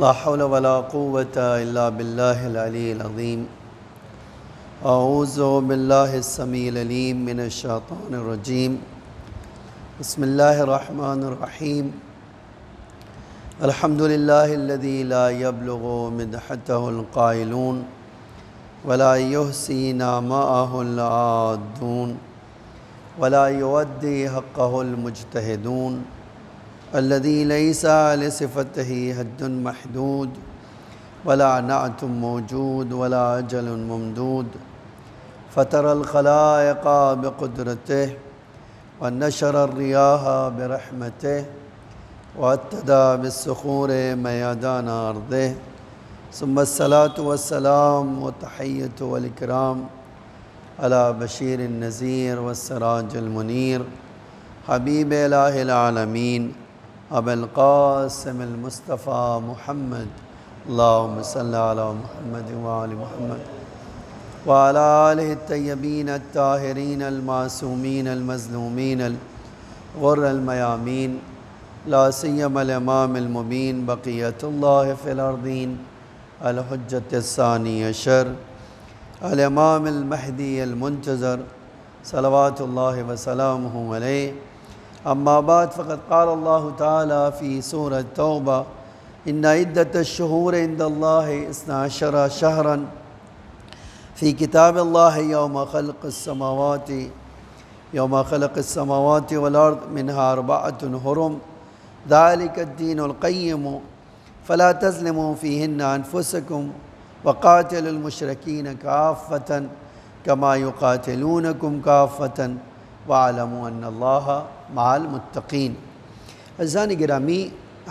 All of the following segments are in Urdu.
لا حول ولا قوة إلا بالله العلي العظيم. أعوذ بالله السميع العليم من الشيطان الرجيم. بسم الله الرحمن الرحيم. الحمد لله الذي لا يبلغ مدحته القائلون ولا يحصي نعماءه العادون ولا يؤدي حقه المجتهدون الذي ليس لصفته حد محدود ولا نعت موجود ولا أجل ممدود فطر الخلائق بقدرته ونشر الرياح برحمته واتدى بالصخور ميادان أرضه ثم الصلاة والسلام والتحية والإكرام على بشير النذير والسراج المنير حبيب إله العالمين أبي القاسم المصطفى محمد. اللهم صل على محمد وآل محمد وعلى آله الطيبين الطاهرين المعصومين المظلومين الغر الميامين لا سيما الإمام المبين بقية الله في الأرضين الحجة الثاني عشر الإمام المهدي المنتظر صلوات الله وسلامه عليه. أما بعد فقد قال الله تعالى في سورة التوبة إن عدة الشهور عند الله 12 شهرا في كتاب الله يوم خلق السماوات والأرض منها 4 حرم ذلك الدين القيم فلا تظلموا فيهن أنفسكم وقاتلوا المشركين كافة كما يقاتلونكم كافة واعلموا ان اللہ مع المتقین. عزیزان گرامی،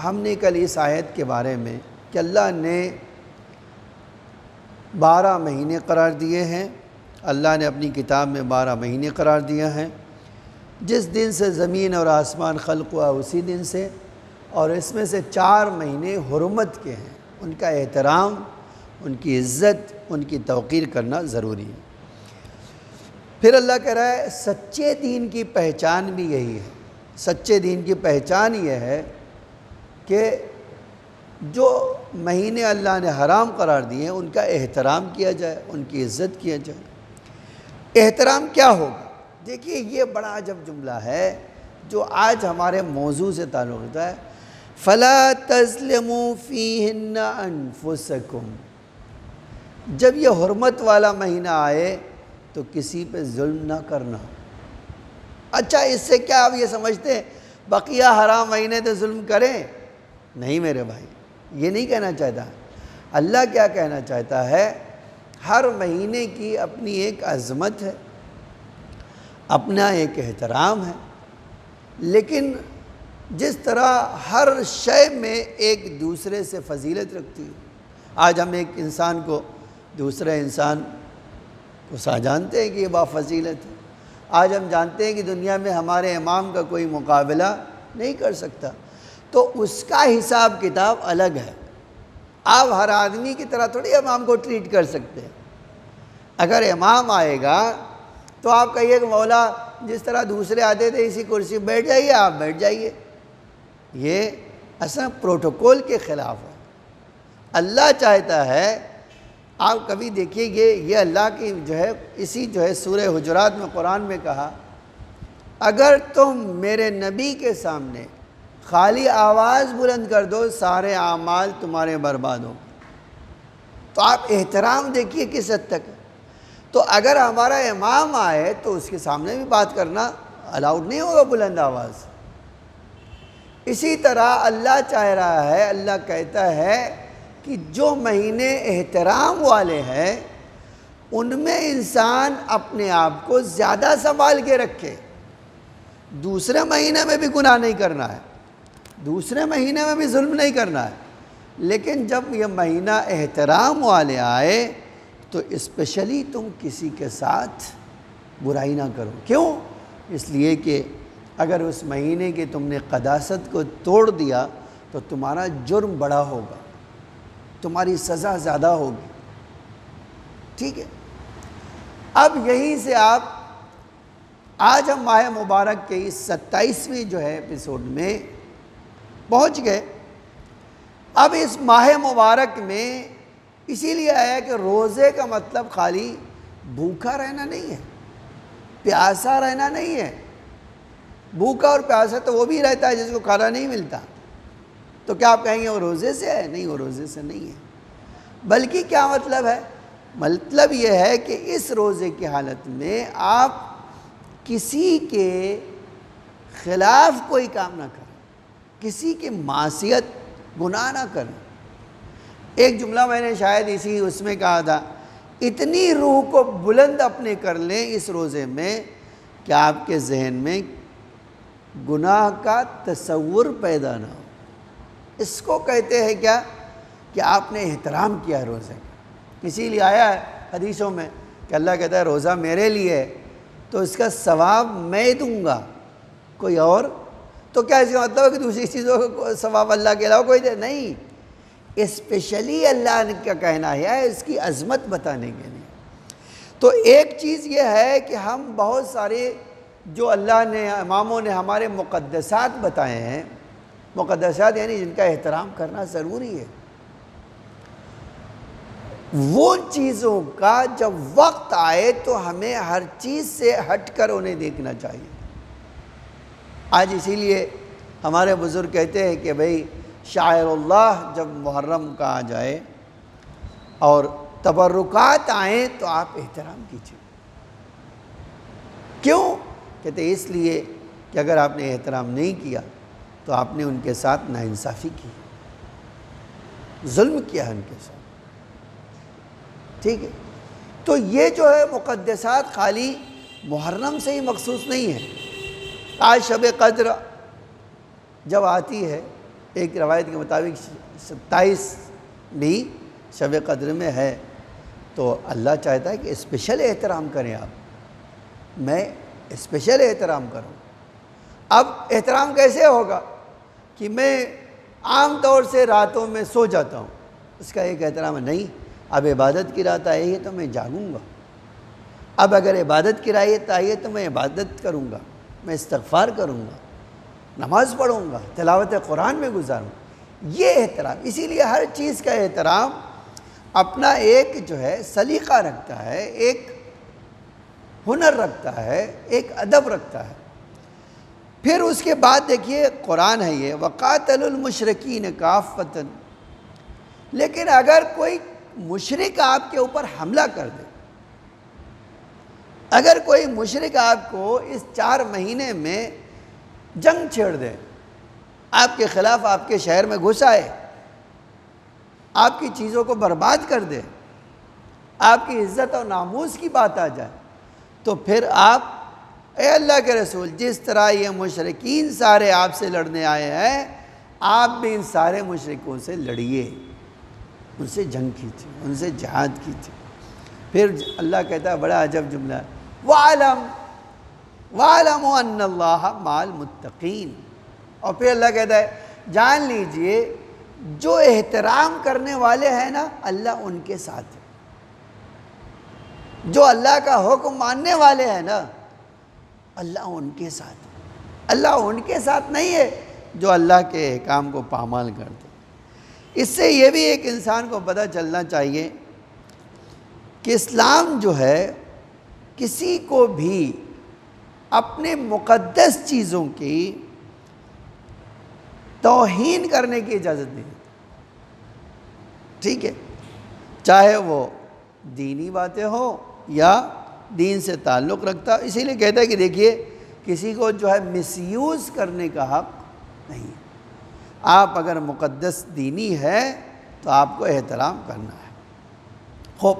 ہم نے کل اس آیت کے بارے میں کہ اللہ نے 12 مہینے قرار دیے ہیں، اللہ نے اپنی کتاب میں 12 مہینے قرار دیا ہیں. جس دن سے زمین اور آسمان خلق ہوا اسی دن سے، اور اس میں سے 4 مہینے حرمت کے ہیں، ان کا احترام، ان کی عزت، ان کی توقیر کرنا ضروری ہے. پھر اللہ کہہ رہا ہے سچے دین کی پہچان بھی یہی ہے. سچے دین کی پہچان یہ ہے کہ جو مہینے اللہ نے حرام قرار دیے ہیں ان کا احترام کیا جائے، ان کی عزت کیا جائے. احترام کیا ہوگا؟ دیکھیے یہ بڑا عجب جملہ ہے جو آج ہمارے موضوع سے تعلق رکھتا ہے. فَلَا تَظْلِمُوا فِيهِنَّ أَنفُسَكُمْ. جب یہ حرمت والا مہینہ آئے تو کسی پہ ظلم نہ کرنا. اچھا، اس سے کیا آپ یہ سمجھتے ہیں بقیہ حرام مہینے تو ظلم کریں؟ نہیں میرے بھائی، یہ نہیں کہنا چاہتا. اللہ کیا کہنا چاہتا ہے، ہر مہینے کی اپنی ایک عظمت ہے، اپنا ایک احترام ہے، لیکن جس طرح ہر شے میں ایک دوسرے سے فضیلت رکھتی ہے. آج ہم ایک انسان کو دوسرے انسان کو جانتے ہیں کہ یہ بافضیلت ہے. آج ہم جانتے ہیں کہ دنیا میں ہمارے امام کا کوئی مقابلہ نہیں کر سکتا، تو اس کا حساب کتاب الگ ہے. آپ ہر آدمی کی طرح تھوڑی امام کو ٹریٹ کر سکتے ہیں. اگر امام آئے گا تو آپ کہیے کہ مولا جس طرح دوسرے آتے تھے اسی کرسی بیٹھ جائیے، آپ بیٹھ جائیے. یہ اصلا پروٹوکول کے خلاف ہے. اللہ چاہتا ہے، آپ کبھی دیکھیے یہ اللہ کی اسی سورہ حجرات میں قرآن میں کہا، اگر تم میرے نبی کے سامنے خالی آواز بلند کر دو سارے اعمال تمہارے برباد ہو. تو آپ احترام دیکھیے کس حد تک. تو اگر ہمارا امام آئے تو اس کے سامنے بھی بات کرنا الاؤڈ نہیں ہوگا بلند آواز. اسی طرح اللہ چاہ رہا ہے، اللہ کہتا ہے کہ جو مہینے احترام والے ہیں ان میں انسان اپنے آپ کو زیادہ سنبھال کے رکھے. دوسرے مہینے میں بھی گناہ نہیں کرنا ہے، دوسرے مہینے میں بھی ظلم نہیں کرنا ہے، لیکن جب یہ مہینہ احترام والے آئے تو اسپیشلی تم کسی کے ساتھ برائی نہ کرو. کیوں؟ اس لیے کہ اگر اس مہینے کے تم نے قداست کو توڑ دیا تو تمہارا جرم بڑا ہوگا، تمہاری سزا زیادہ ہوگی. ٹھیک ہے، اب یہیں سے آپ آج ہم ماہ مبارک کے اس 27ویں ایپیسوڈ میں پہنچ گئے، اب اس ماہ مبارک میں اسی لیے آیا کہ روزے کا مطلب خالی بھوکا رہنا نہیں ہے، پیاسا رہنا نہیں ہے۔ بھوکا اور پیاسا تو وہ بھی رہتا ہے جس کو کھانا نہیں ملتا، تو کیا آپ کہیں گے وہ روزے سے ہے؟ نہیں، وہ روزے سے نہیں ہے۔ بلکہ کیا مطلب ہے؟ مطلب یہ ہے کہ اس روزے کی حالت میں آپ کسی کے خلاف کوئی کام نہ کریں، کسی کی معصیت گناہ نہ کریں۔ ایک جملہ میں نے شاید اس میں کہا تھا، اتنی روح کو بلند اپنے کر لیں اس روزے میں کہ آپ کے ذہن میں گناہ کا تصور پیدا نہ ہو۔ اس کو کہتے ہیں کیا؟ کہ آپ نے احترام کیا روزے کا۔ اسی لیے آیا ہے حدیثوں میں کہ اللہ کہتا ہے روزہ میرے لیے ہے تو اس کا ثواب میں دوں گا، کوئی اور؟ تو کیا اس کا مطلب ہے کہ دوسری چیزوں کا ثواب اللہ کے علاوہ کوئی دے؟ نہیں، اسپیشلی اللہ نے کیا کہنا ہے اس کی عظمت بتانے کے لیے۔ تو ایک چیز یہ ہے کہ ہم بہت سارے جو اللہ نے اماموں نے ہمارے مقدسات بتائے ہیں، مقدسات یعنی جن کا احترام کرنا ضروری ہے، وہ چیزوں کا جب وقت آئے تو ہمیں ہر چیز سے ہٹ کر انہیں دیکھنا چاہیے۔ آج اسی لیے ہمارے بزرگ کہتے ہیں کہ بھئی شاعر اللہ جب محرم کا آ جائے اور تبرکات آئیں تو آپ احترام کیجیے۔ کیوں؟ کہتے ہیں اس لیے کہ اگر آپ نے احترام نہیں کیا تو آپ نے ان کے ساتھ ناانصافی کی، ظلم کیا ہے ان کے ساتھ۔ ٹھیک ہے؟ تو یہ جو ہے مقدسات خالی محرم سے ہی مخصوص نہیں ہے۔ آج شب قدر جب آتی ہے، ایک روایت کے مطابق 27 بھی شب قدر میں ہے، تو اللہ چاہتا ہے کہ اسپیشل احترام کریں آپ، میں اسپیشل احترام کروں۔ اب احترام کیسے ہوگا؟ کہ میں عام طور سے راتوں میں سو جاتا ہوں، اس کا ایک احترام ہے۔ نہیں، اب عبادت کی رات آئی ہے تو میں جاگوں گا۔ اب اگر عبادت کی رات آئی ہے تو میں عبادت کروں گا، میں استغفار کروں گا، نماز پڑھوں گا، تلاوت قرآن میں گزاروں۔ یہ احترام، اسی لیے ہر چیز کا احترام اپنا ایک جو ہے سلیقہ رکھتا ہے، ایک ہنر رکھتا ہے، ایک ادب رکھتا ہے۔ پھر اس کے بعد دیکھیے قرآن ہے یہ وَقَاتَلُوا الْمُشْرِكِينَ كَافَّةً، لیکن اگر کوئی مشرک آپ کے اوپر حملہ کر دے، اگر کوئی مشرک آپ کو اس 4 مہینے میں جنگ چھیڑ دے، آپ کے خلاف آپ کے شہر میں گھس آئے، آپ کی چیزوں کو برباد کر دے، آپ کی عزت اور ناموس کی بات آ جائے، تو پھر آپ اے اللہ کے رسول جس طرح یہ مشرکین سارے آپ سے لڑنے آئے ہیں، آپ بھی ان سارے مشرکوں سے لڑیے، ان سے جنگ کیجیے، ان سے جہاد کیجیے۔ پھر اللہ کہتا ہے بڑا عجب جملہ ہے وَاعْلَمُوا أَنَّ اللَّهَ مَعَ الْمُتَّقِينَ، اور پھر اللہ کہتا ہے جان لیجئے جو احترام کرنے والے ہیں نا اللہ ان کے ساتھ ہے، جو اللہ کا حکم ماننے والے ہیں نا اللہ ان کے ساتھ ہے۔ اللہ ان کے ساتھ نہیں ہے جو اللہ کے احکام کو پامال کرتے۔ اس سے یہ بھی ایک انسان کو پتہ چلنا چاہیے کہ اسلام جو ہے کسی کو بھی اپنے مقدس چیزوں کی توہین کرنے کی اجازت نہیں دیتا۔ ٹھیک ہے، چاہے وہ دینی باتیں ہوں یا دین سے تعلق رکھتا، اسی لیے کہتا ہے کہ دیکھیے کسی کو جو ہے مس یوز کرنے کا حق نہیں۔ آپ اگر مقدس دینی ہے تو آپ کو احترام کرنا ہے۔ خوب،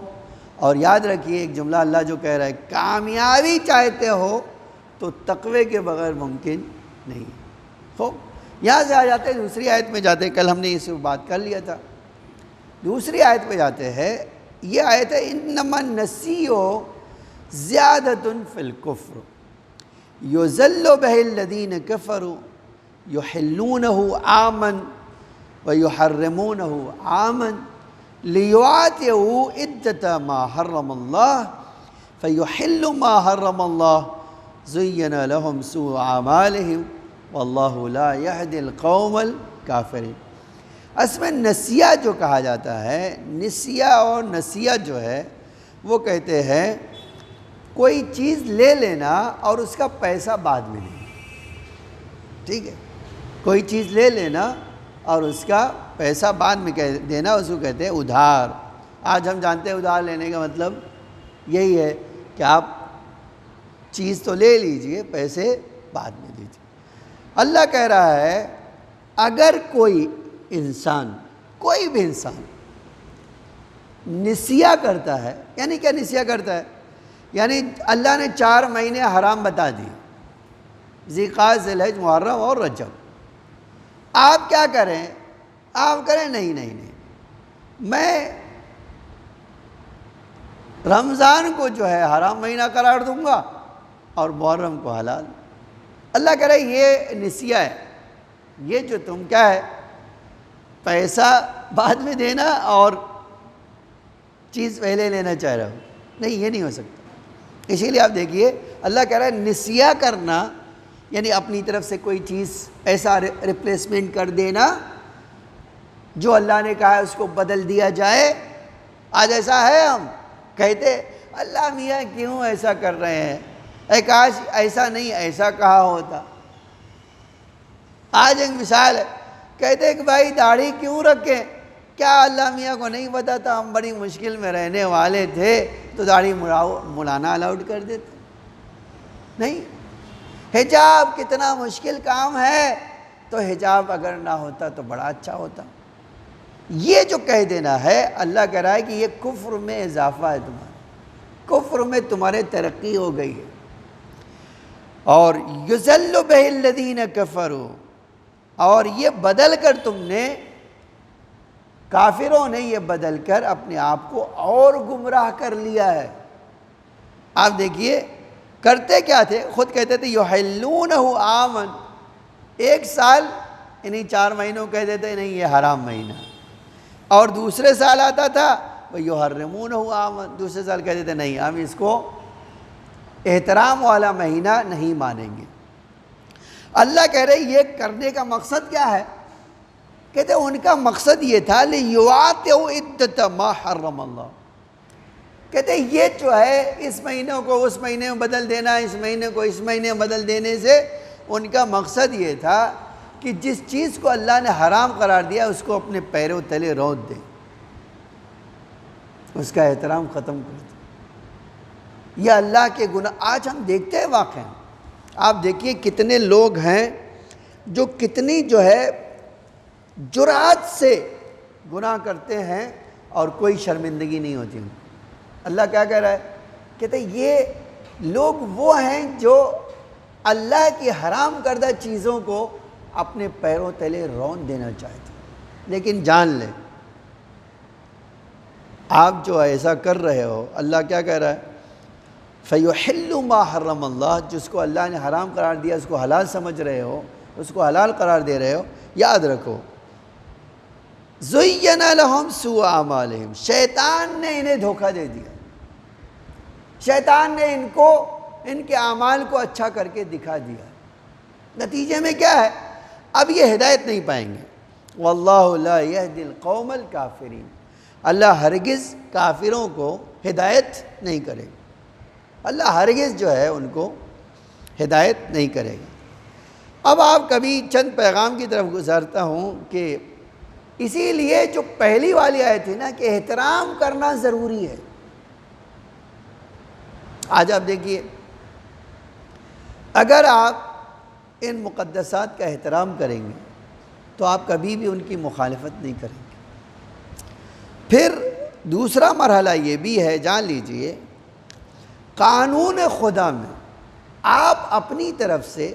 اور یاد رکھیے ایک جملہ اللہ جو کہہ رہا ہے کامیابی چاہتے ہو تو تقوی کے بغیر ممکن نہیں۔ خوب، یہاں سے آ جاتے ہیں دوسری آیت میں جاتے ہیں، کل ہم نے اس پر بات کر لیا تھا۔ دوسری آیت پہ جاتے ہیں، یہ آیت ہے انما النسیء زیادۃ فی الکفر یضل بہ الذین کفروا یحلونہ عاما ویحرمونہ عاما لیواتئوا عدۃ ما حرم اللہ فیحلوا ما حرم اللہ زین لہم سوء اعمالہم واللہ لا یہدی القوم الکافرین۔ اس میں نسیہ جو کہا جاتا ہے، نسیہ اور نسیہ جو ہے وہ کہتے ہیں کوئی چیز لے لینا اور اس کا پیسہ بعد میں دینا، ٹھیک ہے، کوئی چیز لے لینا اور اس کا پیسہ بعد میں دینا، اس کو کہتے ہیں ادھار۔ آج ہم جانتے ہیں ادھار لینے کا مطلب یہی ہے کہ آپ چیز تو لے لیجئے، پیسے بعد میں دیجئے۔ اللہ کہہ رہا ہے اگر کوئی انسان، کوئی بھی انسان نسیہ کرتا ہے، یعنی کیا نسیہ کرتا ہے؟ یعنی اللہ نے 4 مہینے حرام بتا دیے، ذی-القعدہ، ذی-الحجہ، محرم اور رجب۔ آپ کیا کریں؟ آپ کریں نہیں، میں رمضان کو جو ہے حرام مہینہ قرار دوں گا اور محرم کو حلال۔ اللہ کہہ رہے یہ نسیہ ہے، یہ جو تم کیا ہے، پیسہ بعد میں دینا اور چیز پہلے لینا چاہ رہے ہو، نہیں، یہ نہیں ہو سکتا۔ اسی لیے آپ دیکھیے اللہ کہہ رہا ہے نسیہ کرنا یعنی اپنی طرف سے کوئی چیز ایسا ریپلیسمنٹ کر دینا جو اللہ نے کہا ہے اس کو بدل دیا جائے۔ آج ایسا ہے، ہم کہتے اللہ میاں کیوں ایسا کر رہے ہیں، اے کاش ایسا نہیں ایسا کہا ہوتا۔ آج ایک مثال ہے، کہتے کہ بھائی داڑھی کیوں رکھیں، کیا اللہ میاں کو نہیں پتا تھا ہم بڑی مشکل میں رہنے والے تھے تو داڑھی مڑانا الاؤڈ کر دیتے؟ نہیں، حجاب کتنا مشکل کام ہے، تو حجاب اگر نہ ہوتا تو بڑا اچھا ہوتا۔ یہ جو کہہ دینا ہے، اللہ کہہ رہا ہے کہ یہ کفر میں اضافہ ہے، تمہارا کفر میں تمہارے ترقی ہو گئی ہے۔ اور یُضَلُّ بِهِ الَّذِينَ كَفَرُوا، اور یہ بدل کر تم نے، کافروں نے یہ بدل کر اپنے آپ کو اور گمراہ کر لیا ہے۔ آپ دیکھیے کرتے کیا تھے، خود کہتے تھے یُحِلُّونَهُ عَامًا، 1 سال انہی 4 مہینوں کہہ دیتے نہیں یہ حرام مہینہ، اور دوسرے سال آتا تھا وَيُحَرِّمُونَهُ عَامًا، دوسرے سال کہہ دیتے نہیں ہم اس کو احترام والا مہینہ نہیں مانیں گے۔ اللہ کہہ رہے یہ کرنے کا مقصد کیا ہے؟ کہتے ان کا مقصد یہ تھا لِيُوَاطِئُوا عِدَّةَ مَا حَرَّمَ اللَّهُ، کہتے یہ جو ہے اس مہینوں کو اس مہینے میں بدل دینا، اس مہینے کو اس مہینے میں بدل دینے سے ان کا مقصد یہ تھا کہ جس چیز کو اللہ نے حرام قرار دیا اس کو اپنے پیروں تلے رونت دیں، اس کا احترام ختم کر دیں۔ یہ اللہ کے گناہ آج ہم دیکھتے ہیں واقعہ، آپ دیکھیے کتنے لوگ ہیں جو کتنی جو ہے جرأت سے گناہ کرتے ہیں اور کوئی شرمندگی نہیں ہوتی۔ اللہ کیا کہہ رہا ہے؟ کہتے یہ لوگ وہ ہیں جو اللہ کی حرام کردہ چیزوں کو اپنے پیروں تلے رون دینا چاہتے ہیں، لیکن جان لیں آپ جو ایسا کر رہے ہو، اللہ کیا کہہ رہا ہے؟ فَيُحِلُّ مَا حَرَّمَ اللَّهُ، جس کو اللہ نے حرام قرار دیا اس کو حلال سمجھ رہے ہو، اس کو حلال قرار دے رہے ہو۔ یاد رکھو زُيَّنَ لَهُمْ سُوءُ أَعْمَالِهِمْ، شیطان نے انہیں دھوکہ دے دیا، شیطان نے ان کے اعمال کو اچھا کر کے دکھا دیا، نتیجے میں کیا ہے؟ اب یہ ہدایت نہیں پائیں گے۔ وَاللَّهُ لَا يَهْدِي الْقَوْمَ الْكَافِرِينَ، اللہ ہرگز کافروں کو ہدایت نہیں کرے گا، اللہ ہرگز جو ہے ان کو ہدایت نہیں کرے گا۔ اب آپ کبھی چند پیغام کی طرف گزارتا ہوں کہ اسی لیے جو پہلی والی آیت تھی نا کہ احترام کرنا ضروری ہے، آج آپ دیکھیے اگر آپ ان مقدسات کا احترام کریں گے تو آپ کبھی بھی ان کی مخالفت نہیں کریں گے۔ پھر دوسرا مرحلہ یہ بھی ہے، جان لیجئے قانون خدا میں آپ اپنی طرف سے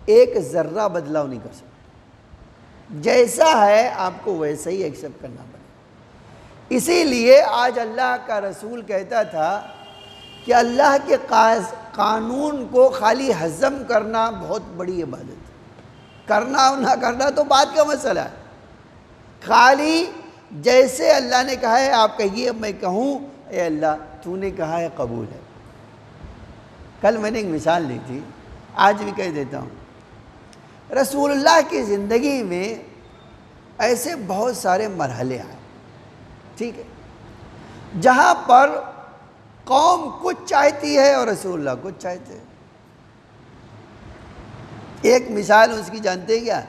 ایک ذرہ بدلاؤ نہیں کر سکتے، جیسا ہے آپ کو ویسا ہی ایکسیپٹ کرنا پڑے۔ اسی لیے آج اللہ کا رسول کہتا تھا کہ اللہ کے قانون کو خالی ہضم کرنا بہت بڑی عبادت ہے، کرنا نہ کرنا تو بات کا مسئلہ ہے، خالی جیسے اللہ نے کہا ہے آپ کہیے، میں کہوں اے اللہ تو نے کہا ہے قبول ہے۔ کل میں نے ایک مثال دی تھی، آج بھی کہہ دیتا ہوں، رسول اللہ کی زندگی میں ایسے بہت سارے مرحلے آئے، ٹھیک ہے، جہاں پر قوم کچھ چاہتی ہے اور رسول اللہ کچھ چاہتے ہیں۔ ایک مثال اس کی جانتے کیا؟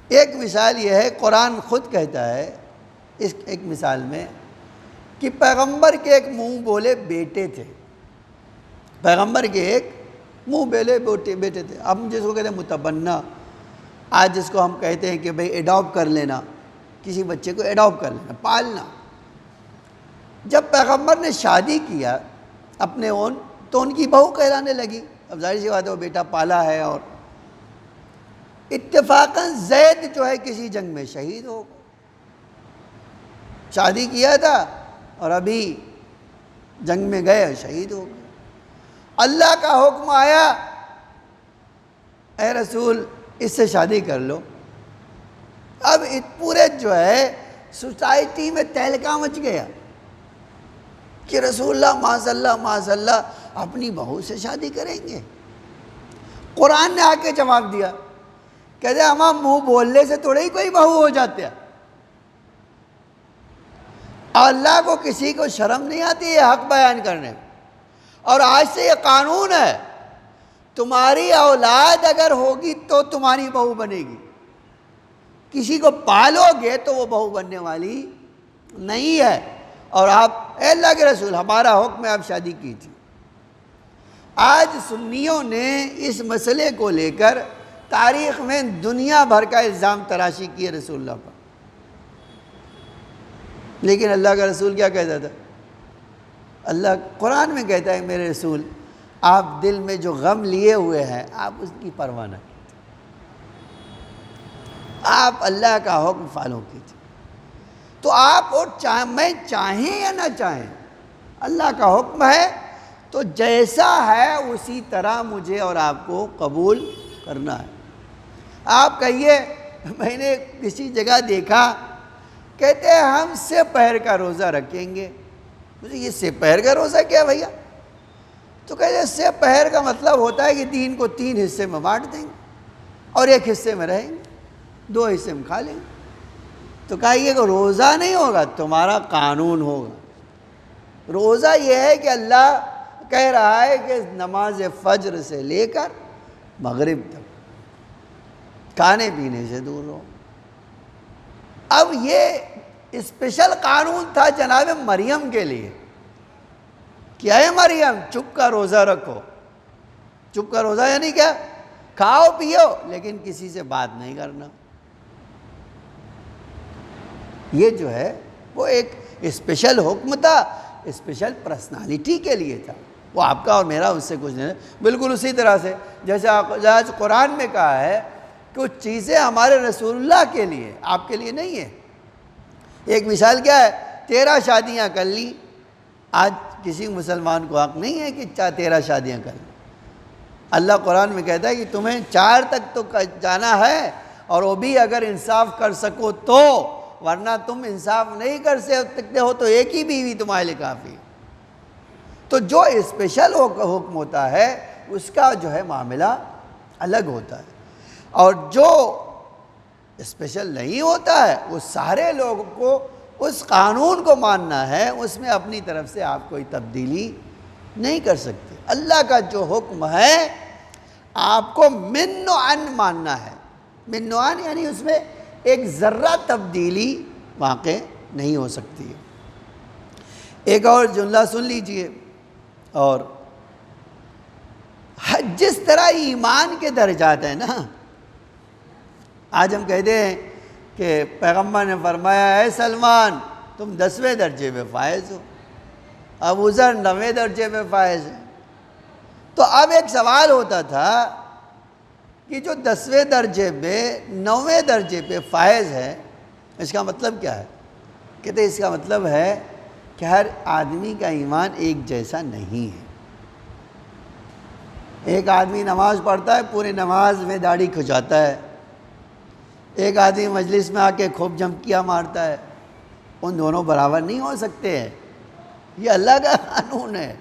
ایک مثال یہ ہے، قرآن خود کہتا ہے اس ایک مثال میں کہ پیغمبر کے ایک منہ بولے بیٹے تھے، پیغمبر کے ایک منہ بولے بیٹے تھے۔ ہم جس کو کہتے ہیں متبنہ، آج جس کو ہم کہتے ہیں کہ بھئی ایڈاپٹ کر لینا، کسی بچے کو ایڈاپٹ کر لینا، پالنا۔ جب پیغمبر نے شادی کیا اپنے تو ان کی بہو کہلانے لگی، اب ظاہر سی بات ہے وہ بیٹا پالا ہے، اور اتفاقاً زید جو ہے کسی جنگ میں شہید ہو گیا، شادی کیا تھا اور ابھی جنگ میں گئے شہید ہو گئے۔ اللہ کا حکم آیا، اے رسول اس سے شادی کر لو۔ اب پورے جو ہے سوسائٹی میں تہلکہ مچ گیا کہ رسول اللہ معاذ اللہ اپنی بہو سے شادی کریں گے۔ قرآن نے آ کے جواب دیا، کہتے ہیں ہمارا منہ بولنے سے تھوڑے ہی کوئی بہو ہو جاتے ہیں، اللہ کو کسی کو شرم نہیں آتی یہ حق بیان کرنے میں، اور آج سے یہ قانون ہے، تمہاری اولاد اگر ہوگی تو تمہاری بہو بنے گی، کسی کو پالو گے تو وہ بہو بننے والی نہیں ہے۔ اور آپ اے اللہ کے رسول ہمارا حکم ہے، آپ شادی کیجیے۔ آج سنیوں نے اس مسئلے کو لے کر تاریخ میں دنیا بھر کا الزام تراشی کی ہے رسول اللہ پر، لیکن اللہ کا رسول کیا کہتا تھا؟ اللہ قرآن میں کہتا ہے میرے رسول آپ دل میں جو غم لیے ہوئے ہیں آپ اس کی پرواہ نہ کیجیے، آپ اللہ کا حکم فالو کیجیے۔ تو آپ اور میں چاہیں یا نہ چاہیں اللہ کا حکم ہے، تو جیسا ہے اسی طرح مجھے اور آپ کو قبول کرنا ہے۔ آپ کہیے میں نے کسی جگہ دیکھا کہتے ہیں ہم سپہر کا روزہ رکھیں گے، مجھے یہ سپہر کا روزہ کیا بھیا؟ تو کہتے ہیں سپہر کا مطلب ہوتا ہے کہ دین کو 3 حصے میں بانٹ دیں گے اور ایک حصے میں رہیں گے، 2 حصے میں کھا لیں گے۔ تو کہا یہ کہ روزہ نہیں ہوگا، تمہارا قانون ہوگا۔ روزہ یہ ہے کہ اللہ کہہ رہا ہے کہ نماز فجر سے لے کر مغرب تک کھانے پینے سے دور رہو۔ اب یہ اسپیشل قانون تھا جناب مریم کے لیے کہ اے مریم چپ کا روزہ رکھو۔ چپ کا روزہ یعنی کیا؟ کھاؤ پیو لیکن کسی سے بات نہیں کرنا۔ یہ جو ہے وہ ایک اسپیشل حکم تھا، اسپیشل پرسنالٹی کے لیے تھا، وہ آپ کا اور میرا اس سے کچھ نہیں ہے۔ بالکل اسی طرح سے جیسے آج قرآن میں کہا ہے کچھ چیزیں ہمارے رسول اللہ کے لیے، آپ کے لیے نہیں ہے۔ ایک مثال کیا ہے؟ 13 شادیاں کر لی، آج کسی مسلمان کو حق نہیں ہے کہ 13 شادیاں کر لی۔ اللہ قرآن میں کہتا ہے کہ تمہیں 4 تک تو جانا ہے، اور وہ بھی اگر انصاف کر سکو تو، ورنہ تم انصاف نہیں کر سکتے ہو تو ایک ہی بیوی تمہارے لیے کافی ہے۔ تو جو اسپیشل حکم ہوتا ہے اس کا جو ہے معاملہ الگ ہوتا ہے، اور جو اسپیشل نہیں ہوتا ہے وہ سارے لوگوں کو اس قانون کو ماننا ہے، اس میں اپنی طرف سے آپ کوئی تبدیلی نہیں کر سکتے۔ اللہ کا جو حکم ہے آپ کو من و عن ماننا ہے، من و عن یعنی اس میں ایک ذرہ تبدیلی واقع نہیں ہو سکتی ہے۔ ایک اور جملہ سن لیجئے، اور جس طرح ایمان کے درجات ہیں نا، آج ہم کہتے ہیں کہ پیغمبر نے فرمایا اے سلمان تم 10ویں درجے میں فائز ہو، ابو ذر 9ویں درجے میں فائز ہے۔ تو اب ایک سوال ہوتا تھا کہ جو 10ویں درجے میں 9ویں درجے پہ فائز ہے اس کا مطلب کیا ہے؟ کہتے ہیں اس کا مطلب ہے کہ ہر آدمی کا ایمان ایک جیسا نہیں ہے۔ ایک آدمی نماز پڑھتا ہے، پوری نماز میں داڑھی کھجاتا ہے، ایک آدمی مجلس میں آ کے خوب جھمکیاں مارتا ہے، ان دونوں برابر نہیں ہو سکتے ہیں، یہ اللہ کا قانون ہے۔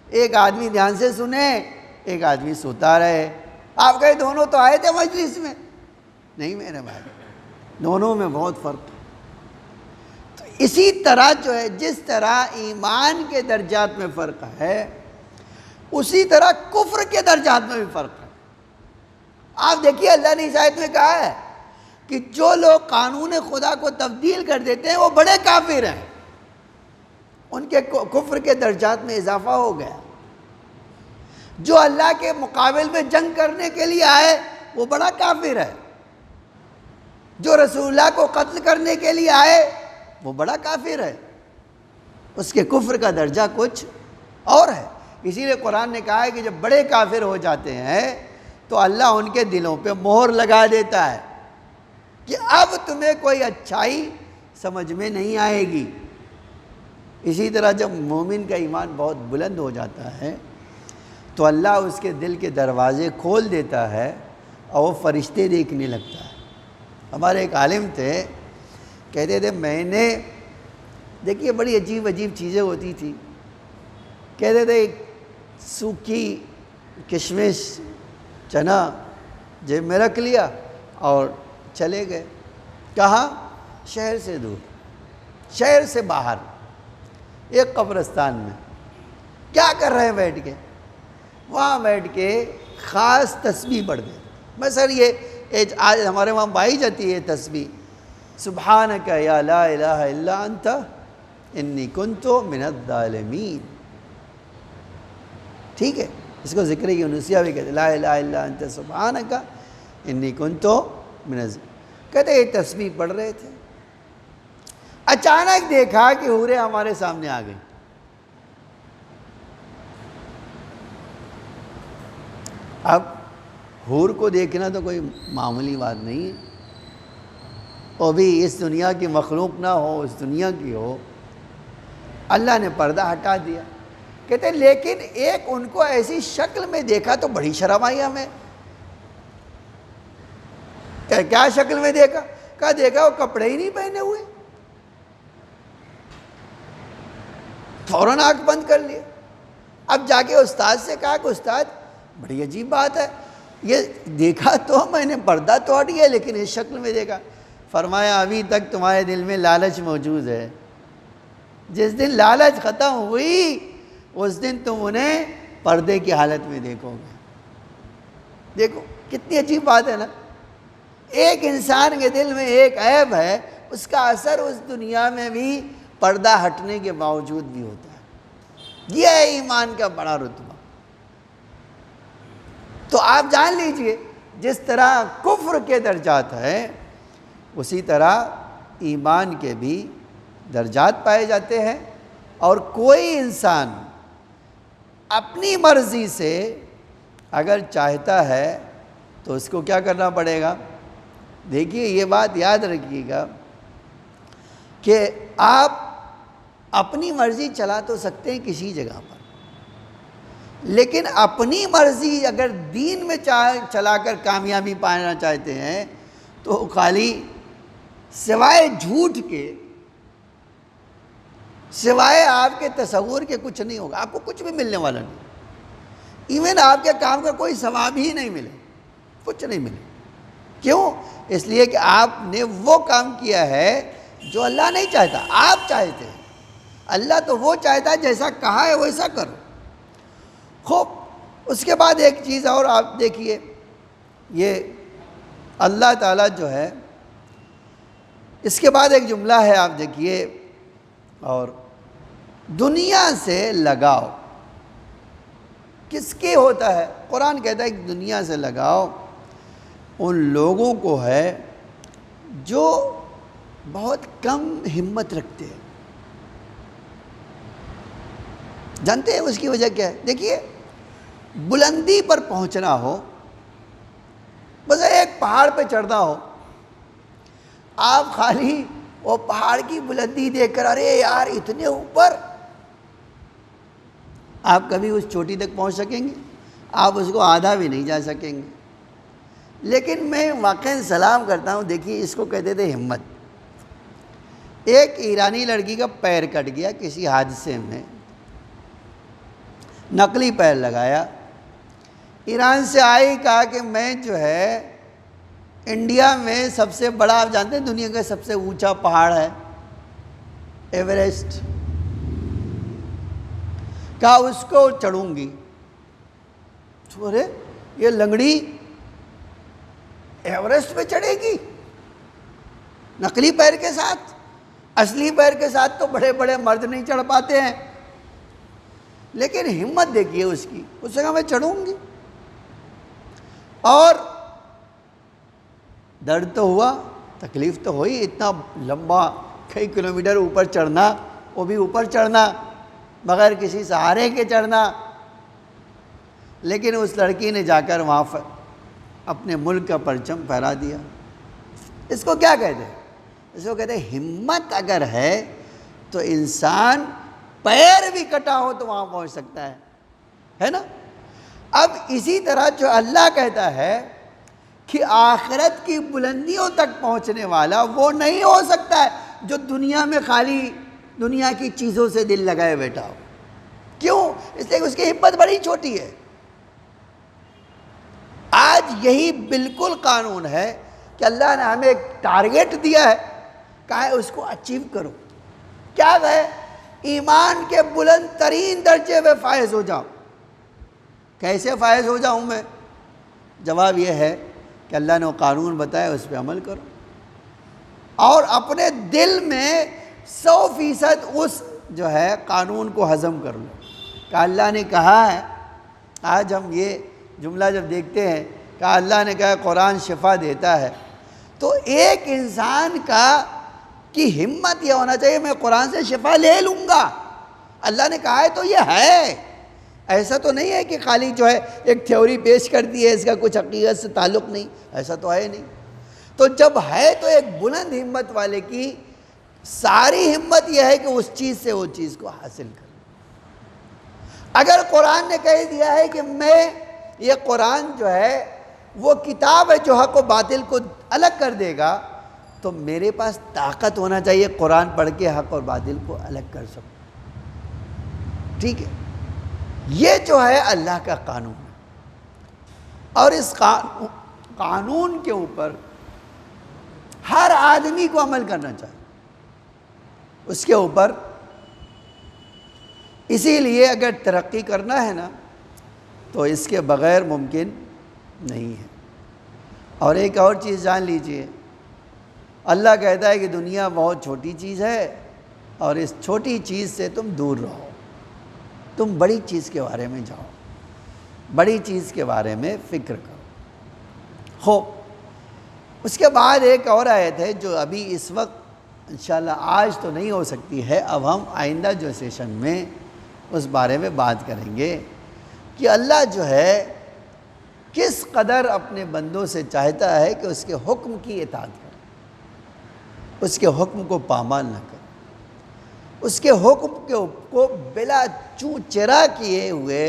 ایک آدمی دھیان سے سنے، ایک آدمی سوتا رہے۔ آپ کہے دونوں تو آئے تھے مجلس میں، نہیں میرے بھائی، دونوں میں بہت فرق ہے۔ تو اسی طرح جو ہے، جس طرح ایمان کے درجات میں فرق ہے، اسی طرح کفر کے درجات میں بھی فرق ہے۔ آپ دیکھیے اللہ نے اس آیت میں کہا ہے کہ جو لوگ قانون خدا کو تبدیل کر دیتے ہیں وہ بڑے کافر ہیں، ان کے کفر کے درجات میں اضافہ ہو گیا۔ جو اللہ کے مقابل میں جنگ کرنے کے لیے آئے وہ بڑا کافر ہے، جو رسول اللہ کو قتل کرنے کے لیے آئے وہ بڑا کافر ہے، اس کے کفر کا درجہ کچھ اور ہے۔ اسی لیے قرآن نے کہا ہے کہ جب بڑے کافر ہو جاتے ہیں تو اللہ ان کے دلوں پہ مہر لگا دیتا ہے کہ اب تمہیں کوئی اچھائی سمجھ میں نہیں آئے گی۔ اسی طرح جب مومن کا ایمان بہت بلند ہو جاتا ہے تو اللہ اس کے دل کے دروازے کھول دیتا ہے اور وہ فرشتے دیکھنے لگتا ہے۔ ہمارے ایک عالم تھے، کہتے تھے میں نے دیکھیے بڑی عجیب عجیب چیزیں ہوتی تھی، کہتے تھے ایک سوکھی کشمش چنا جیب میں رکھ لیا اور چلے گئے۔ کہاں؟ شہر سے دور، شہر سے باہر ایک قبرستان میں۔ کیا کر رہے ہیں بیٹھ کے؟ وہاں بیٹھ کے خاص تسبیح پڑھ دیں۔ مثلا یہ آج ہمارے وہاں پائی جاتی ہے تسبیح، سبحانک یا لا الہ الا انت انی کنت من الظالمین، ٹھیک ہے؟ اس کو ذکر یونسیہ بھی کہتے ہیں، لا الہ الا انت سبحانک انی کنت من الظالمین۔ کہتے ہیں یہ تسبیح پڑھ رہے تھے، اچانک دیکھا کہ حوریں ہمارے سامنے آ گئی۔ اب حور کو دیکھنا تو کوئی معمولی بات نہیں ہے، وہ بھی اس دنیا کی مخلوق نہ ہو، اس دنیا کی ہو۔ اللہ نے پردہ ہٹا دیا۔ کہتے ہیں لیکن ایک ان کو ایسی شکل میں دیکھا تو بڑی شرم آئی ہمیں۔ کیا شکل میں دیکھا؟ کہا دیکھا وہ کپڑے ہی نہیں پہنے ہوئے، فوراً آنکھ بند کر لیا۔ اب جا کے استاد سے کہا کہ استاد بڑی عجیب بات ہے، یہ دیکھا تو میں نے پردہ توڑ دیا لیکن اس شکل میں دیکھا۔ فرمایا ابھی تک تمہارے دل میں لالچ موجود ہے، جس دن لالچ ختم ہوئی اس دن تم انہیں پردے کی حالت میں دیکھو گے۔ دیکھو کتنی عجیب بات ہے نا، ایک انسان کے دل میں ایک عیب ہے، اس کا اثر اس دنیا میں بھی پردہ ہٹنے کے باوجود بھی ہوتا ہے۔ یہ ہے ایمان کا بڑا رتبہ۔ تو آپ جان لیجئے جس طرح کفر کے درجات ہیں اسی طرح ایمان کے بھی درجات پائے جاتے ہیں، اور کوئی انسان اپنی مرضی سے اگر چاہتا ہے تو اس کو کیا کرنا پڑے گا؟ دیکھیے یہ بات یاد رکھیے گا کہ آپ اپنی مرضی چلا تو سکتے ہیں کسی جگہ پر، لیکن اپنی مرضی اگر دین میں چلا کر کامیابی پانا چاہتے ہیں تو خالی سوائے جھوٹ کے، سوائے آپ کے تصور کے کچھ نہیں ہوگا، آپ کو کچھ بھی ملنے والا نہیں۔ ایون آپ کے کام کا کوئی ثواب ہی نہیں ملے، کچھ نہیں ملے۔ کیوں؟ اس لیے کہ آپ نے وہ کام کیا ہے جو اللہ نہیں چاہتا، آپ چاہتے ہیں۔ اللہ تو وہ چاہتا ہے جیسا کہا ہے ویسا کرو۔ خوب، اس کے بعد ایک چیز اور آپ دیکھیے، یہ اللہ تعالیٰ جو ہے، اس کے بعد ایک جملہ ہے آپ دیکھیے، اور دنیا سے لگاؤ کس کے ہوتا ہے؟ قرآن کہتا ہے کہ دنیا سے لگاؤ ان لوگوں کو ہے جو بہت کم ہمت رکھتے ہیں۔ جانتے ہیں اس کی وجہ کیا ہے؟ دیکھیے بلندی پر پہنچنا ہو، بس ایک پہاڑ پہ چڑھنا ہو، آپ خالی وہ پہاڑ کی بلندی دیکھ کر ارے یار اتنے اوپر، آپ کبھی اس چوٹی تک پہنچ سکیں گے؟ آپ اس کو آدھا بھی نہیں جا سکیں گے۔ لیکن میں واقعی سلام کرتا ہوں، دیکھیے اس کو کہتے تھے ہمت۔ ایک ایرانی لڑکی کا پیر کٹ گیا کسی حادثے میں، نقلی پیر لگایا، ایران سے آئی، کہا کہ میں جو ہے انڈیا میں سب سے بڑا، آپ جانتے ہیں دنیا کا سب سے اونچا پہاڑ ہے ایوریسٹ، کہا اس کو چڑھوں گی. ارے یہ لنگڑی ایوریسٹ پہ چڑھے گی نقلی پیر کے ساتھ؟ اصلی پیر کے ساتھ تو بڑے بڑے مرد نہیں چڑھ پاتے ہیں. لیکن ہمت دیکھیے اس کی، اس نے کہا میں چڑھوں گی. اور درد تو ہوا، تکلیف تو ہوئی، اتنا لمبا کئی کلومیٹر اوپر چڑھنا، وہ بھی اوپر چڑھنا بغیر کسی سہارے کے چڑھنا. لیکن اس لڑکی نے جا کر وہاں اپنے ملک کا پرچم پھہرا دیا. اس کو کیا کہتے ہیں؟ اس کو کہتے ہیں ہمت اگر ہے تو انسان پیر بھی کٹا ہو تو وہاں پہنچ سکتا ہے نا. اب اسی طرح جو اللہ کہتا ہے کہ آخرت کی بلندیوں تک پہنچنے والا وہ نہیں ہو سکتا ہے جو دنیا میں خالی دنیا کی چیزوں سے دل لگائے بیٹھا ہو. کیوں؟ اس لیے کہ اس کی ہمت بڑی چھوٹی ہے. آج یہی بالکل قانون ہے کہ اللہ نے ہمیں ایک ٹارگیٹ دیا ہے، کہا ہے اس کو اچیو کرو. کیا ہے؟ ایمان کے بلند ترین درجے میں فائز ہو جاؤ. کیسے فائز ہو جاؤں میں؟ جواب یہ ہے کہ اللہ نے وہ قانون بتایا اس پہ عمل کرو، اور اپنے دل میں 100% اس جو ہے قانون کو ہضم کر لو کہ اللہ نے کہا ہے. آج ہم یہ جملہ جب دیکھتے ہیں کہ اللہ نے کہا قرآن شفا دیتا ہے، تو ایک انسان کی ہمت یہ ہونا چاہیے میں قرآن سے شفا لے لوں گا. اللہ نے کہا ہے تو یہ ہے، ایسا تو نہیں ہے کہ خالی جو ہے ایک تھیوری پیش کر دی ہے، اس کا کچھ حقیقت سے تعلق نہیں، ایسا تو ہے نہیں. تو جب ہے تو ایک بلند ہمت والے کی ساری ہمت یہ ہے کہ اس چیز سے وہ چیز کو حاصل کرے. اگر قرآن نے کہہ دیا ہے کہ میں یہ قرآن جو ہے وہ کتاب ہے جو حق و باطل کو الگ کر دے گا، تو میرے پاس طاقت ہونا چاہیے قرآن پڑھ کے حق اور باطل کو الگ کر سکوں. ٹھیک ہے، یہ جو ہے اللہ کا قانون ہے، اور اس قانون کے اوپر ہر آدمی کو عمل کرنا چاہیے اس کے اوپر. اسی لیے اگر ترقی کرنا ہے نا تو اس کے بغیر ممکن نہیں ہے. اور ایک اور چیز جان لیجئے، اللہ کہتا ہے کہ دنیا بہت چھوٹی چیز ہے اور اس چھوٹی چیز سے تم دور رہو، تم بڑی چیز کے بارے میں جاؤ، بڑی چیز کے بارے میں فکر کرو. اس کے بعد ایک اور آیت ہے جو ابھی اس وقت انشاءاللہ آج تو نہیں ہو سکتی ہے، اب ہم آئندہ جو سیشن میں اس بارے میں بات کریں گے کہ اللہ جو ہے کس قدر اپنے بندوں سے چاہتا ہے کہ اس کے حکم کی اطاعت کرے، اس کے حکم کو پامال نہ کرے، اس کے حکم کو بلا چوں چرا کیے ہوئے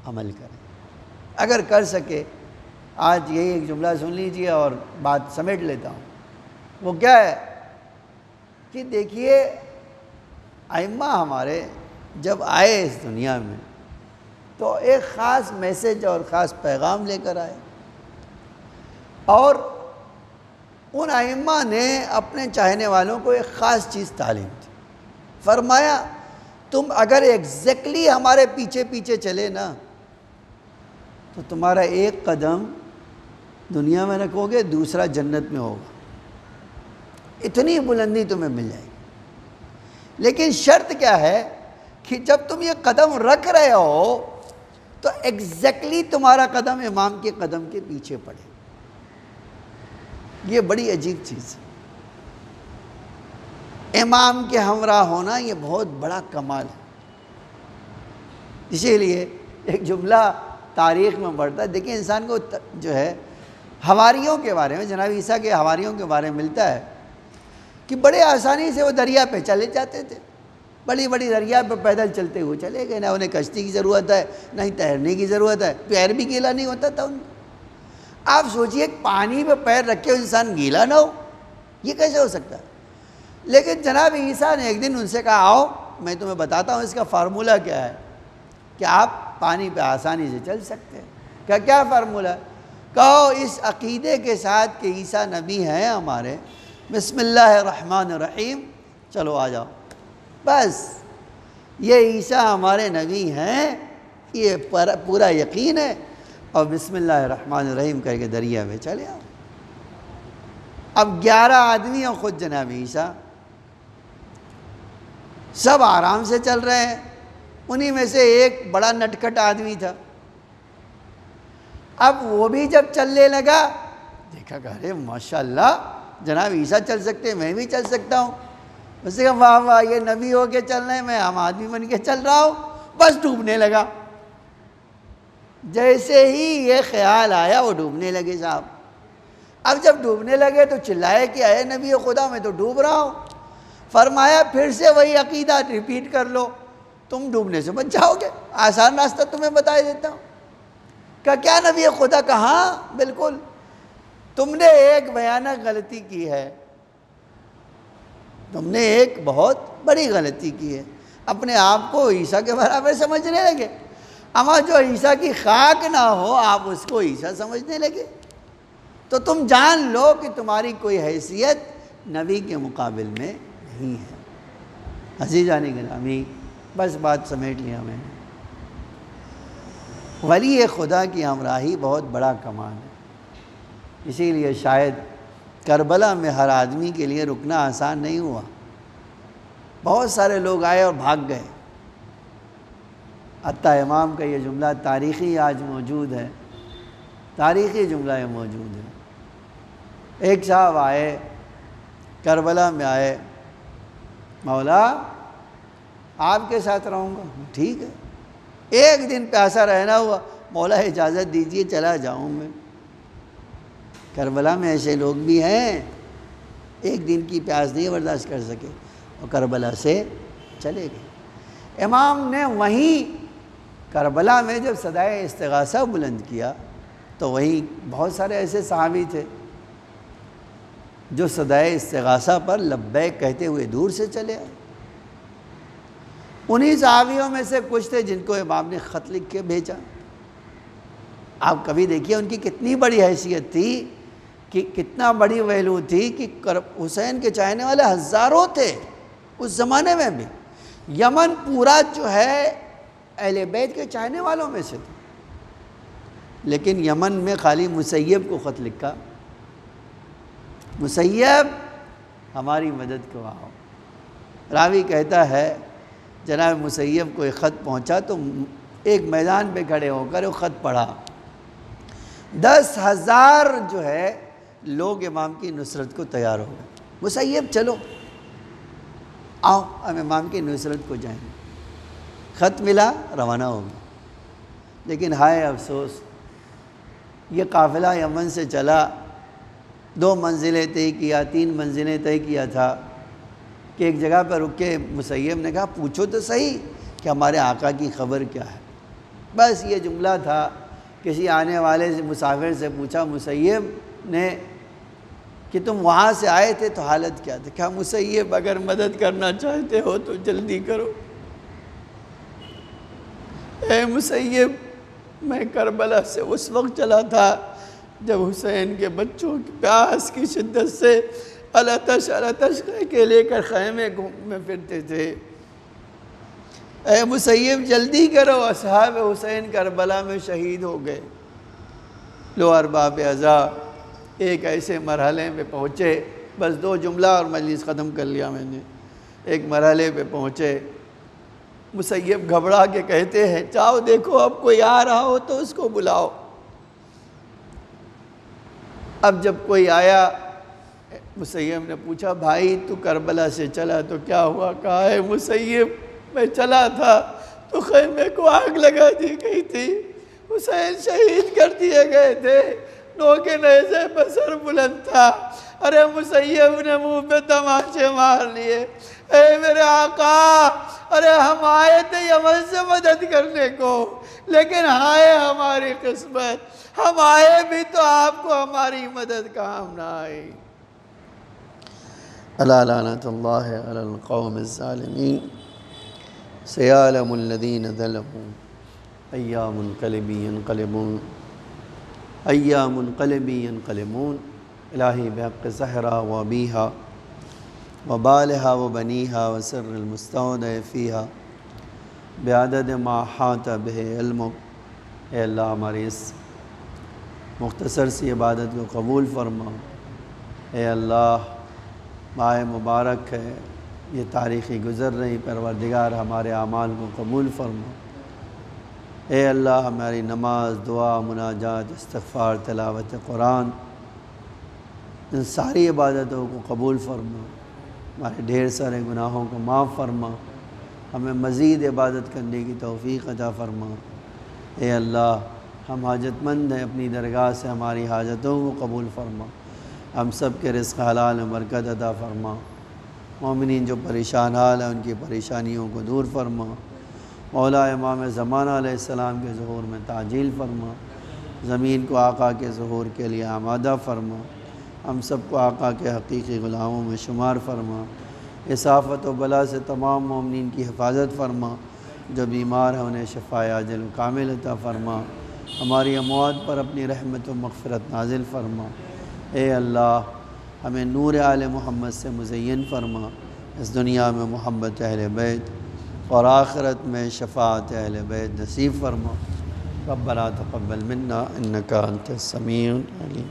عمل کرے. اگر کر سکے، آج یہی ایک جملہ سن لیجئے اور بات سمیٹ لیتا ہوں. وہ کیا ہے کہ دیکھیے ائمہ ہمارے جب آئے اس دنیا میں تو ایک خاص میسج اور خاص پیغام لے کر آئے، اور ان ائمہ نے اپنے چاہنے والوں کو ایک خاص چیز تعلیم دی. فرمایا تم اگر ایگزیکٹلی ہمارے پیچھے پیچھے چلے نا تو تمہارا ایک قدم دنیا میں رکھو گے، دوسرا جنت میں ہوگا. اتنی بلندی تمہیں مل جائے گی. لیکن شرط کیا ہے کہ جب تم یہ قدم رکھ رہے ہو تو ایگزیکٹلی تمہارا قدم امام کے قدم کے پیچھے پڑے. یہ بڑی عجیب چیز ہے. امام کے ہمراہ ہونا یہ بہت بڑا کمال ہے. اسی لیے ایک جملہ تاریخ میں پڑھتا ہے، دیکھیں انسان کو جو ہے حواریوں کے بارے میں، جناب عیسیٰ کے حواریوں کے بارے میں ملتا ہے کہ بڑے آسانی سے وہ دریا پہ چلے جاتے تھے، بڑی بڑی دریا پہ پیدل چلتے ہوئے چلے گئے. نہ انہیں کشتی کی ضرورت ہے، نہ ہی تیرنے کی ضرورت ہے، پیر بھی گیلا نہیں ہوتا تھا ان کو. آپ سوچئے پانی پہ پیر رکھے انسان گیلا نہ ہو، یہ کیسے ہو سکتا ہے؟ لیکن جناب عیسیٰ نے ایک دن ان سے کہا آؤ میں تمہیں بتاتا ہوں اس کا فارمولہ کیا ہے کہ آپ پانی پہ آسانی سے چل سکتے ہیں. کیا فارمولہ؟ کہو اس عقیدے کے ساتھ کہ عیسیٰ نبی ہیں ہمارے، بسم اللہ الرحمن الرحیم، چلو آ جاؤ، بس یہ عیسیٰ ہمارے نبی ہیں، یہ پورا یقین ہے، اور بسم اللہ الرحمن الرحیم کہہ کے دریا میں چلے آؤ۔ اب 11 آدمی اور خود جناب عیسیٰ، سب آرام سے چل رہے ہیں۔ انہی میں سے ایک بڑا نٹکھٹ آدمی تھا، اب وہ بھی جب چلنے لگا دیکھا کہ ارے ماشاءاللہ جناب عیسیٰ چل سکتے ہیں، میں بھی چل سکتا ہوں۔ اس نے کہا واہ واہ، یہ نبی ہو کے چل رہے ہیں، میں عام آدمی بن کے چل رہا ہوں، بس ڈوبنے لگا۔ جیسے ہی یہ خیال آیا وہ ڈوبنے لگے صاحب۔ اب جب ڈوبنے لگے تو چلائے کہ اے نبی خدا میں تو ڈوب رہا ہوں۔ فرمایا پھر سے وہی عقیدہ ریپیٹ کر لو، تم ڈوبنے سے بچ جاؤ گے، آسان راستہ تمہیں بتا دیتا ہوں۔ کہ کیا نبی خدا؟ کہاں بالکل، تم نے ایک بھیانک غلطی کی ہے، تم نے ایک بہت بڑی غلطی کی ہے، اپنے آپ کو عیسیٰ کے برابر سمجھنے لگے، اما جو عیسیٰ کی خاک نہ ہو آپ اس کو عیسیٰ سمجھنے لگے، تو تم جان لو کہ تمہاری کوئی حیثیت نبی کے مقابل میں نہیں ہے۔ عزیزان گرامی، بس بات سمیٹ لیا میں نے۔ ولی خدا کی ہمراہی بہت بڑا کمال ہے، اسی لیے شاید کربلا میں ہر آدمی کے لیے رکنا آسان نہیں ہوا، بہت سارے لوگ آئے اور بھاگ گئے۔ حتیٰ امام کا یہ جملہ تاریخی آج موجود ہے، تاریخی جملہ یہ موجود ہے۔ ایک صاحب آئے، کربلا میں آئے، مولا آپ کے ساتھ رہوں گا، ٹھیک ہے، ایک دن پیاسا رہنا ہوا، مولا اجازت دیجیے چلا جاؤں میں۔ کربلا میں ایسے لوگ بھی ہیں ایک دن کی پیاس نہیں برداشت کر سکے اور کربلا سے چلے گئے۔ امام نے وہیں کربلا میں جب صدائے استغاثہ بلند کیا تو وہیں بہت سارے ایسے صحابی تھے جو صدائے استغاثہ پر لبیک کہتے ہوئے دور سے چلے آئے۔ انہی صحابیوں میں سے کچھ تھے جن کو امام نے خط لکھ کے بھیجا۔ آپ کبھی دیکھیے ان کی کتنی بڑی حیثیت تھی، کہ کتنا بڑی ویلو تھی، کہ حسین کے چاہنے والے ہزاروں تھے اس زمانے میں بھی۔ یمن پورا جو ہے اہل بیت کے چاہنے والوں میں سے تھا، لیکن یمن میں خالی مسیب کو خط لکھا، مسیب ہماری مدد کو آؤ۔ راوی کہتا ہے جناب مسیب کو ایک خط پہنچا تو ایک میدان پہ کھڑے ہو کر وہ خط پڑھا، 10,000 جو ہے لوگ امام کی نصرت کو تیار ہو گئے۔ مسیب چلو آؤ ہم امام کی نصرت کو جائیں۔ خط ملا، روانہ ہو گئے، لیکن ہائے افسوس یہ قافلہ یمن سے چلا، 2 منزلیں طے کیا، 3 منزلیں طے کیا تھا کہ ایک جگہ پر رک کے مسیب نے کہا پوچھو تو صحیح کہ ہمارے آقا کی خبر کیا ہے۔ بس یہ جملہ تھا، کسی آنے والے سے مسافر سے پوچھا مسیب نے کہ تم وہاں سے آئے تھے تو حالت کیا تھی؟ کہا مسیب اگر مدد کرنا چاہتے ہو تو جلدی کرو۔ اے مسیب میں کربلا سے اس وقت چلا تھا جب حسین کے بچوں کی پیاس کی شدت سے الاتش کے لے کر خیمے میں پھرتے تھے۔ اے مسیب جلدی کرو، اصحاب حسین کربلا میں شہید ہو گئے۔ لو ارباب عزا ایک ایسے مرحلے پہ پہنچے، بس 2 جملہ اور مجلس ختم کر لیا میں نے۔ ایک مرحلے پہ پہنچے، مسیب گھبرا کے کہتے ہیں جاؤ دیکھو اب کوئی آ رہا ہو تو اس کو بلاؤ۔ اب جب کوئی آیا، مسیب نے پوچھا بھائی تو کربلا سے چلا تو کیا ہوا؟ کہا ہے مسیب میں چلا تھا تو خیمے کو آگ لگا دی گئی تھی، حسین شہید کر دیے گئے تھے، نو کے نیزے پر سر بلند تھا۔ ارے مسیب نے منہ پہ تماچے مار لیے، اے میرے آقا ارے ہم آئے تھے یمن سے مدد کرنے کو، لیکن ہائے ہماری قسمت، ہم آئے بھی تو آپ کو ہماری مدد کام نہ آئی۔ الا لعنت اللہ علی القوم الظالمین، سیعلم الذین ظلموا ایام منقلبون ایام انقلبی ینقلمون الہی بحق زہرا و ابیہا و بالہا و بنیہا و سر المستودع فیہا بعدد ما احاط بہ علمک۔ اے اللہ ہماری اس مختصر سی عبادت کو قبول فرما۔ اے اللہ ماہ مبارک ہے، یہ تاریخی گزر رہی، پروردگار ہمارے اعمال کو قبول فرما۔ اے اللہ ہماری نماز، دعا، مناجات، استغفار، تلاوت قرآن، ان ساری عبادتوں کو قبول فرما۔ ہمارے ڈھیر سارے گناہوں کو معاف فرما، ہمیں مزید عبادت کرنے کی توفیق عطا فرما۔ اے اللہ ہم حاجت مند ہیں، اپنی درگاہ سے ہماری حاجتوں کو قبول فرما، ہم سب کے رزق حلال میں برکت عطا فرما۔ مومنین جو پریشان حال ہیں ان کی پریشانیوں کو دور فرما۔ مولا امام زمانہ علیہ السلام کے ظہور میں تعجیل فرما، زمین کو آقا کے ظہور کے لیے آمادہ فرما، ہم سب کو آقا کے حقیقی غلاموں میں شمار فرما۔ اس آفت و بلا سے تمام مومنین کی حفاظت فرما، جو بیمار ہیں انہیں شفاء عاجل کامل عطا فرما۔ ہماری اموات پر اپنی رحمت و مغفرت نازل فرما۔ اے اللہ ہمیں نور آل محمد سے مزین فرما، اس دنیا میں محبت اہل بیت اور آخرت میں شفاعت اہل بیت نصیب فرما۔ ربنا تقبل منا انک انت السمیع العلیم۔